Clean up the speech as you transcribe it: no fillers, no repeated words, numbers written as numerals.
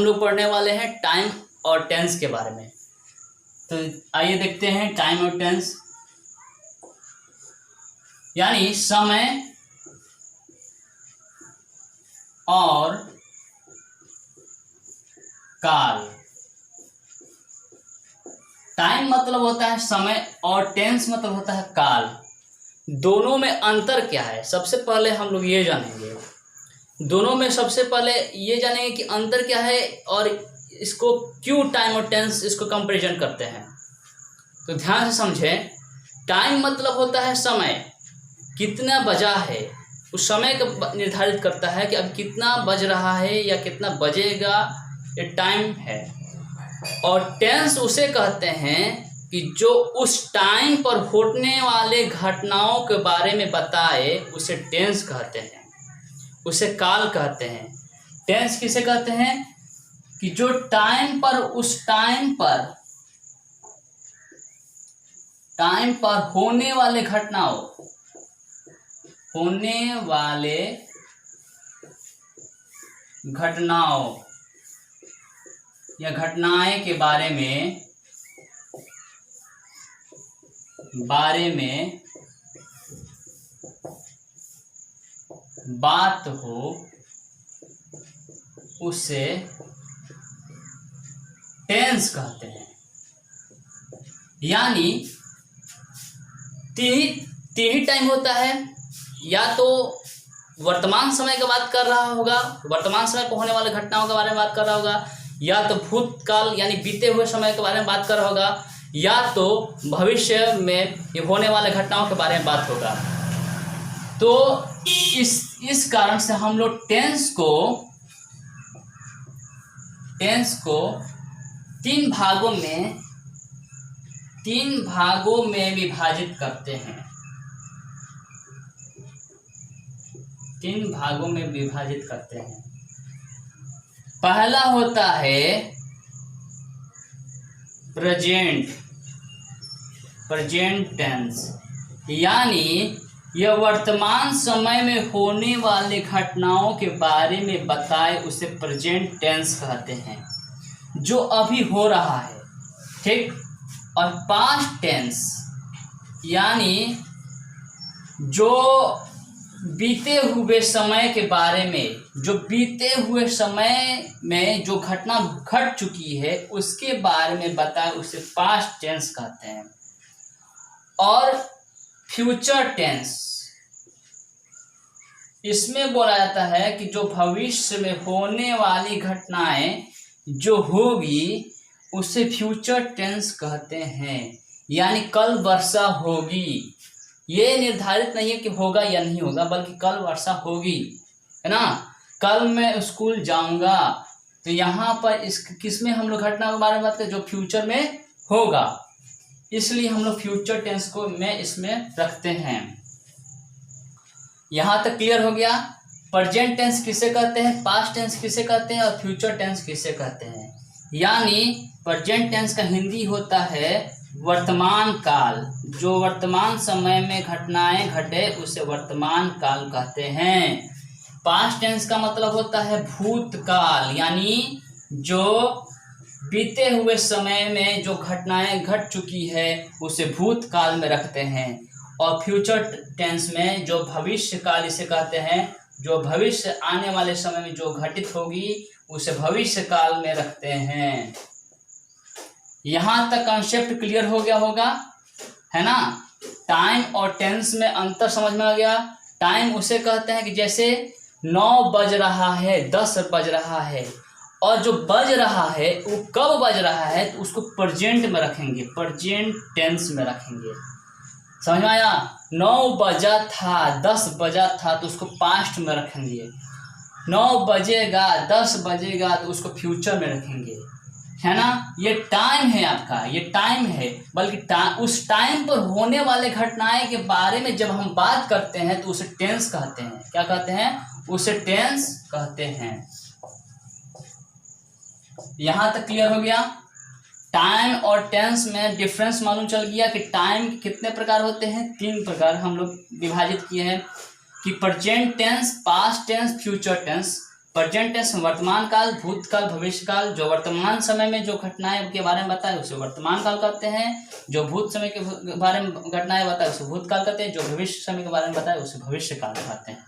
हम लोग पढ़ने वाले हैं टाइम और टेंस के बारे में। तो आइए देखते हैं टाइम और टेंस, यानी समय और काल। टाइम मतलब होता है समय और टेंस मतलब होता है काल। दोनों में अंतर क्या है, सबसे पहले हम लोग ये जानेंगे। दोनों में सबसे पहले ये जानेंगे कि अंतर क्या है और इसको क्यों टाइम और टेंस इसको कंपैरिजन करते हैं। तो ध्यान से समझें। टाइम मतलब होता है समय, कितना बजा है, उस समय को निर्धारित करता है कि अब कितना बज रहा है या कितना बजेगा, ये टाइम है। और टेंस उसे कहते हैं कि जो उस टाइम पर होने वाले घटनाओं के बारे में बताए, उसे टेंस कहते हैं, उसे काल कहते हैं। टेंस किसे कहते हैं कि जो टाइम पर उस टाइम पर होने वाले घटनाओं या घटनाएं के बारे में बात हो, उसे टेंस कहते हैं। यानी तीन ही टाइम होता है, या तो वर्तमान समय की बात कर रहा होगा, वर्तमान समय पर होने वाले घटनाओं के बारे में बात कर रहा होगा, या तो भूतकाल यानी बीते हुए समय के बारे में बात कर रहा होगा, या तो भविष्य में होने वाले घटनाओं के बारे में बात होगा। तो इस कारण से हम लोग टेंस को तीन भागों में विभाजित करते हैं। पहला होता है प्रेजेंट टेंस, यानी यह वर्तमान समय में होने वाले घटनाओं के बारे में बताए, उसे प्रेजेंट टेंस कहते हैं, जो अभी हो रहा है, ठीक। और पास्ट टेंस यानी जो बीते हुए समय के बारे में, जो बीते हुए समय में जो घटना घट चुकी है उसके बारे में बताए, उसे पास्ट टेंस कहते हैं। और फ्यूचर टेंस, इसमें बोला जाता है कि जो भविष्य में होने वाली घटनाएं जो होगी, उसे फ्यूचर टेंस कहते हैं। यानी कल वर्षा होगी, ये निर्धारित नहीं है कि होगा या नहीं होगा, बल्कि कल वर्षा होगी, है ना। कल मैं स्कूल जाऊंगा, तो यहाँ पर किसमें हम लोग घटना के बारे में बात करें, जो फ्यूचर में होगा, इसलिए हम लोग फ्यूचर टेंस को इसमें रखते हैं। यहाँ तक क्लियर हो गया। प्रेजेंट टेंस किसे कहते हैं, पास्ट टेंस किसे कहते हैं और फ्यूचर टेंस किसे कहते हैं। यानी प्रेजेंट टेंस का हिंदी होता है वर्तमान काल, जो वर्तमान समय में घटनाएं घटे उसे वर्तमान काल कहते हैं। पास्ट टेंस का मतलब होता है भूतकाल, यानी जो बीते हुए समय में जो घटनाएं घट चुकी है उसे भूतकाल में रखते हैं। और फ्यूचर टेंस में जो भविष्य काल इसे कहते हैं, जो भविष्य आने वाले समय में जो घटित होगी उसे भविष्य काल में रखते हैं। यहाँ तक कॉन्सेप्ट क्लियर हो गया होगा, है ना। टाइम और टेंस में अंतर समझ में आ गया। टाइम उसे कहते हैं कि जैसे 9 बज रहा है, 10 बज रहा है, और जो बज रहा है वो कब बज रहा है, तो उसको प्रेजेंट में रखेंगे, प्रेजेंट टेंस में रखेंगे। समझ में आया। 9 बजा था, 10 बजा था, तो उसको पास्ट में रखेंगे। 9 बजेगा, 10 बजेगा, तो उसको फ्यूचर में रखेंगे, है ना। ये टाइम है आपका, ये टाइम है। बल्कि उस टाइम पर होने वाले घटनाएं के बारे में जब हम बात करते हैं तो उसे टेंस कहते हैं। क्या कहते हैं, उसे टेंस कहते हैं। यहाँ तक क्लियर हो गया। टाइम और टेंस में डिफरेंस मालूम चल गया कि टाइम कितने प्रकार होते हैं, 3 प्रकार हम लोग विभाजित किए हैं कि present tense, past tense, future tense. Present tense में वर्तमान काल, भूतकाल, भविष्य काल। जो वर्तमान समय में जो घटनाएं के बारे में बताए उसे वर्तमान काल कहते हैं। जो भूत समय के बारे में घटनाएं बताए उसे भूतकाल कहते हैं। जो भविष्य समय के बारे में बताए उसे भविष्य काल कहते हैं।